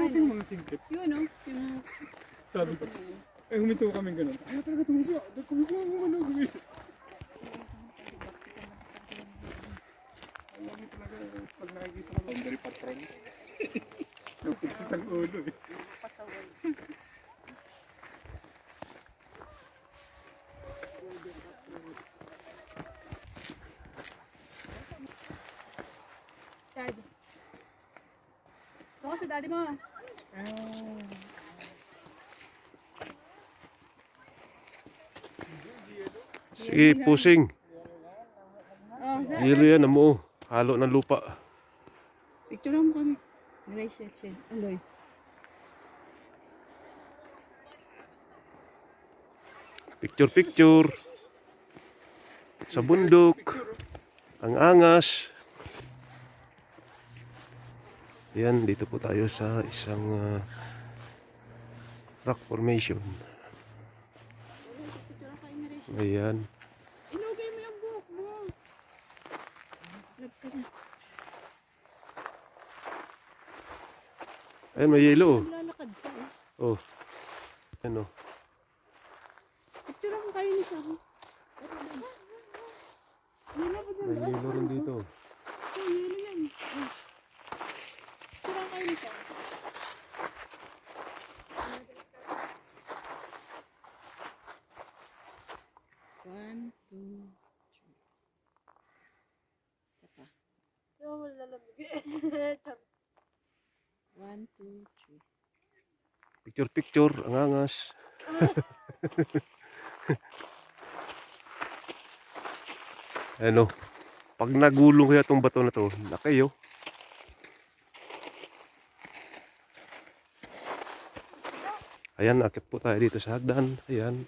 natin mga singkit. Yun o, yung Sabi ko, ay huminto kami ganun. Ayaw talaga tumubyo. Kumikuha mo ano. Alam mo talaga, pag nakikita ko boundary patrol. Napitas ang ulo eh. pasaway. Dad. Ito kasi daddy mo. Sige, pusing. Oh, Yelo yan, amo. Halo ng lupa. picture mo kami. Alay, siya. Aloy. Picture. Sa bundok. Ang angas. Yan, dito po tayo sa isang rock formation. Ayan. Ilugay mo yung buhok mo. Ayan, may yelo. Lalakad ka eh. Oh. Ano? Picture mo kayo ni siya. May yelo rin dito. Yelo yan. Picture kayo ni siya. One, two, three. Saka. One, two, three. Picture. Ang angas. Ano? Pag nagulong kaya itong bato na to, nakayo. Ayan, akit po tayo dito sa hagdan. Ayan.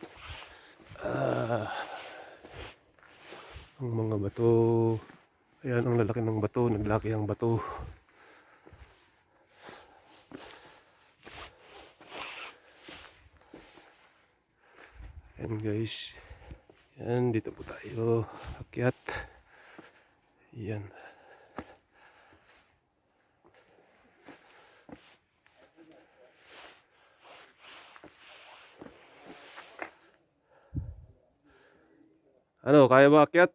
Ang mga bato. Ayan, ang lalaki ng bato. Naglaki ang bato. Ayan guys. Ayan, dito po tayo. Akyat. Ayan. Ano, kaya ba akyat?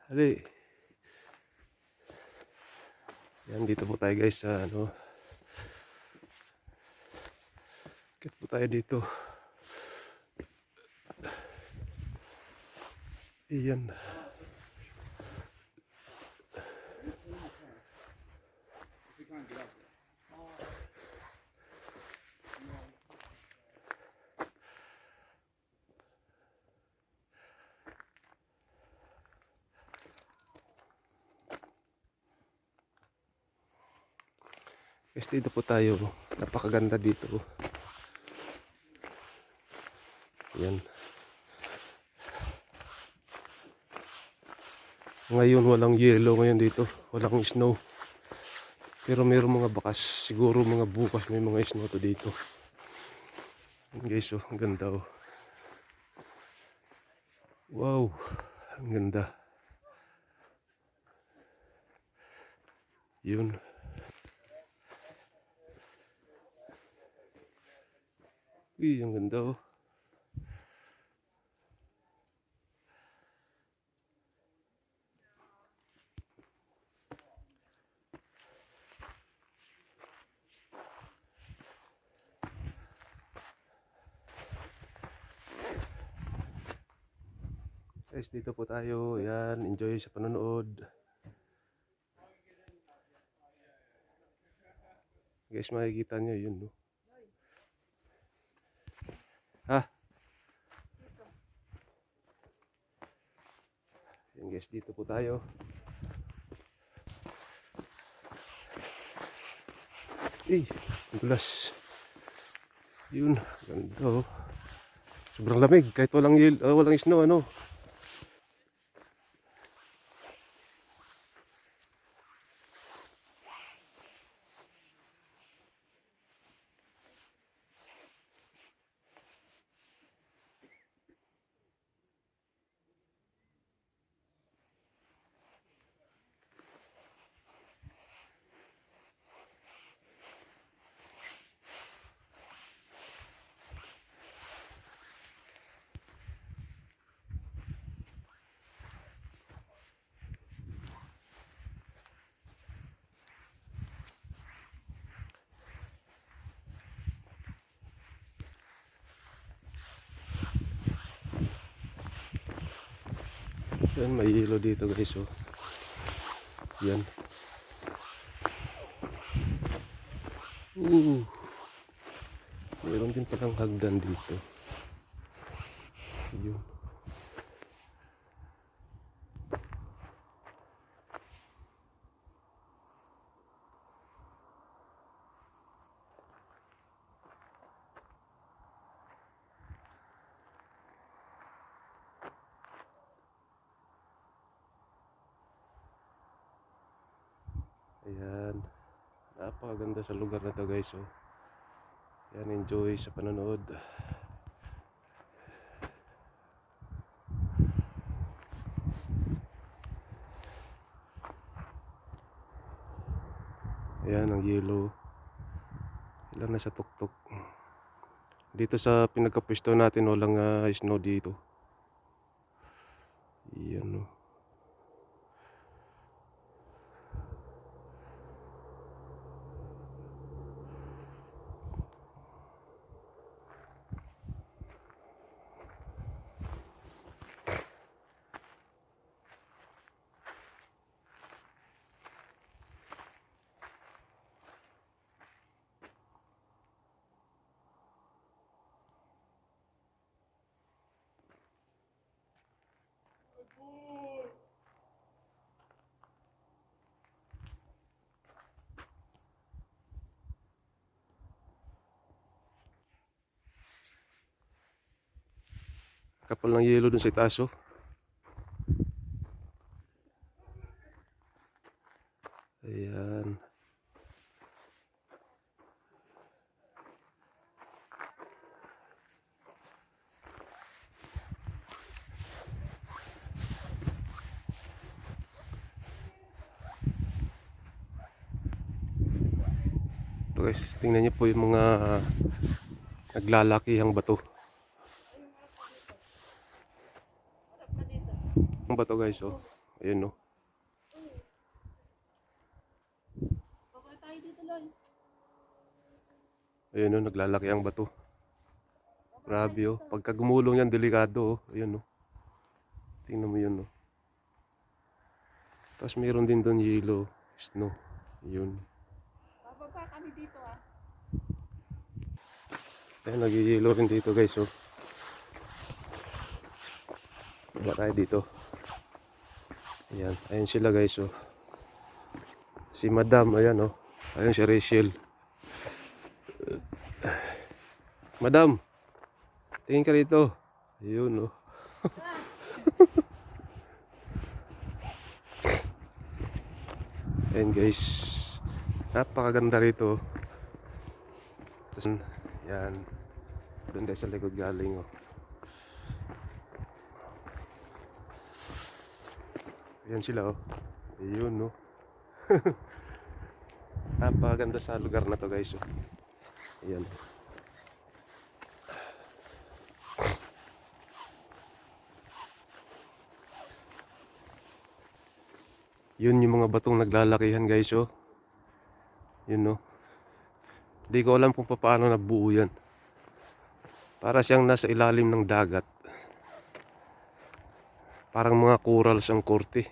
Hali. Yan, dito po tayo guys sa ano. Akyat po tayo dito. Ayan. Guys, dito po tayo. Napakaganda dito. Ayan. Ngayon walang yelo ngayon dito. Walang snow. Pero mayroong mga bakas. Siguro mga bukas may mga snow to dito. Ayan guys, oh, ang ganda oh. Wow, ang ganda. Yun. Uy, ang ganda oh. Guys, dito po tayo. Ayan, enjoy sa panonood. Guys, makikita nyo yun, no? Ha? Ayan guys, dito po tayo. Eh, gulas. Yun, ganda oh. Sobrang lamig, kahit walang snow, ano. Yan, may ilo dito guys, oh. Yan. Meron din palang hagdan dito. Yun. Ayan. Napakaganda sa lugar na to guys, oh. Ayan, enjoy sa panonood. Ayan ang yellow. Ilan na sa tuktok. Dito sa pinagkapwesto natin walang snow dito. Ayan, oh. Kapal ng yelo dun sa itaas, oh. Ayan. Ito guys, tingnan niyo po yung mga naglalakihang bato. Ang bato guys, oh. Ayun, oh. Ayun, oh, naglalaki ang bato. Grabe, oh. Pagka gumulong yan, delikado, oh. Ayun, oh. Tingnan mo yun, oh. Tapos mayroon din doon yellow, snow. Yun. Bababa kami dito, ah. Ayan, nag-yellow rin dito guys, oh. Baba tayo dito. Ayan, ayun sila guys, oh. Si Madam, ayan, oh. Ayun si Rachel. Madam, tingin ka rito. Ayun, oh. Ayan guys, napakaganda rito. Tapos, yan, doon tayo sa likod galing, oh. Ayan sila, oh. Ayun, oh. Napakaganda sa lugar na to guys, oh. Ayan. Yun yung mga batong naglalakihan guys, oh. Yun, oh. Hindi ko alam kung paano nabuo yan. Para siyang nasa ilalim ng dagat. Parang mga corals ang korte.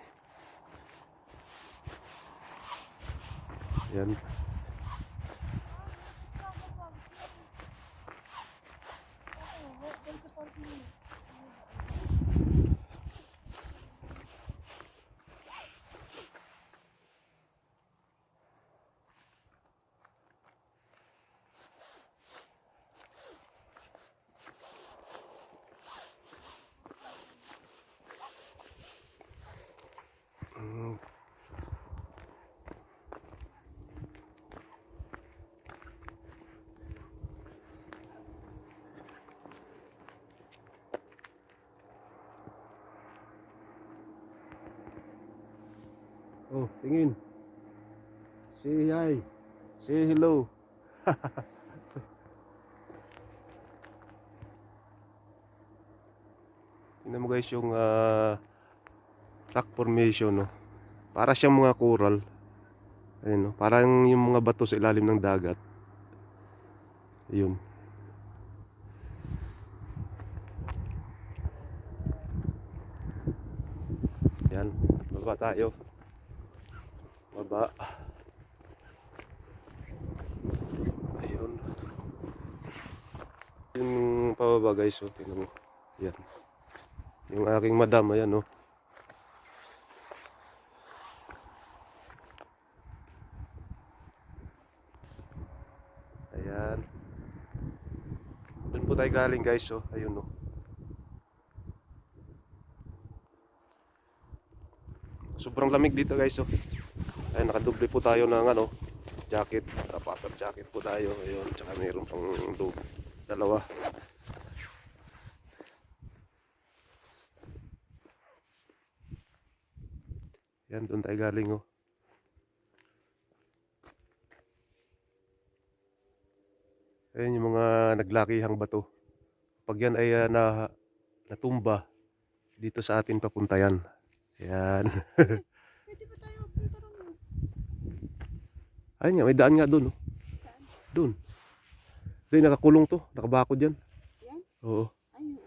Yan. Oh, tingin. Say hi. Say hello. Tingnan mo guys yung rock formation, no. Para siyang mga coral. Ayun, no. Parang yung mga bato sa ilalim ng dagat. Ayun. Baba tayo. Baba. Ayun. Yung pababa guys, oh, tingnan mo. Yan. Yung aking madam, ayan oh. Ayan. Doon po tayo galing guys, oh. Ayun oh. Sobrang lamig dito guys, oh. Ay, nakadoble po tayo ng ano, jacket, puffer jacket po tayo. Ayun, tsaka mayroon pang dalawa. Yan, doon tayo galing oh. Ayan yung mga naglakihang bato. Pag yan ay natumba, dito sa atin papunta yan. Ayan. Pwede ba tayo magpunta ron? Ayun nga, may daan nga doon oh. Doon. Doon, nakakulong to, nakabakod yan. Yan? Oo. Ay,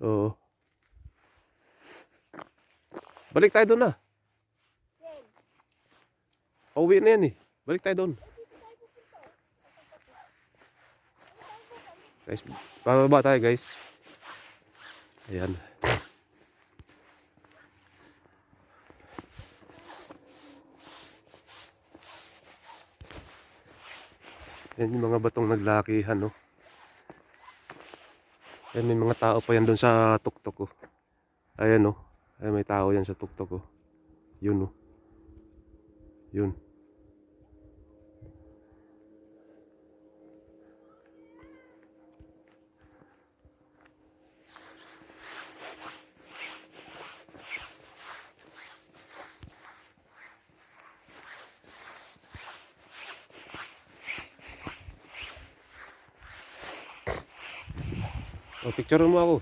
oo. Oo. Balik tayo doon na. Pauwi na yan eh. Balik tayo doon. Guys, bababa tayo guys. Ayan. Yan yung mga batong naglakihan, no. Yan, may mga tao pa yan doon sa tuktok, oh. Ayan, no. Ayan, may tao yan sa tuktok, oh. Yun, no. Yun. Oh, picture mo ako.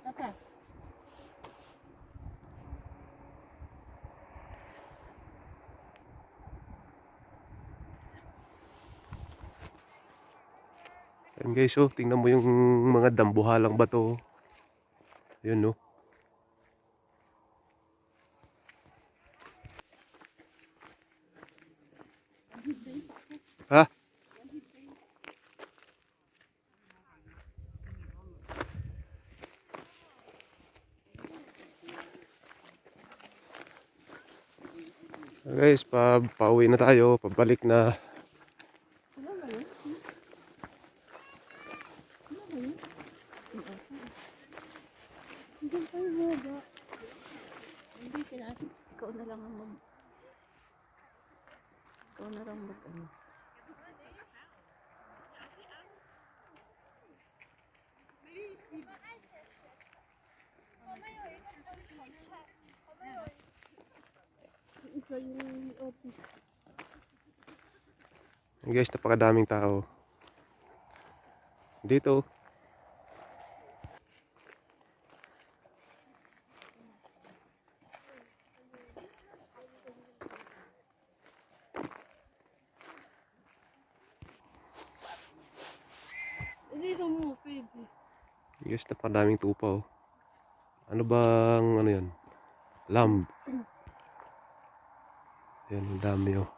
Tata. Ayan guys, oh, tingnan mo yung mga dambuhalang bato. Yun, no. Ha? Guys, pauwi na tayo, pabalik na. Wala ba yun? Wala ba yun? Hindi tayo baba. Hindi sila. Ikaw na lang ang mag... Ikaw na lang mag ano. Isa yung office. Ayan guys, napakadaming tao. Dito. Hindi sa mo, pwede. Guys, napakadaming tupa, oh. Ano bang, ano yan? Lamb. Ayan, ang dami, oh.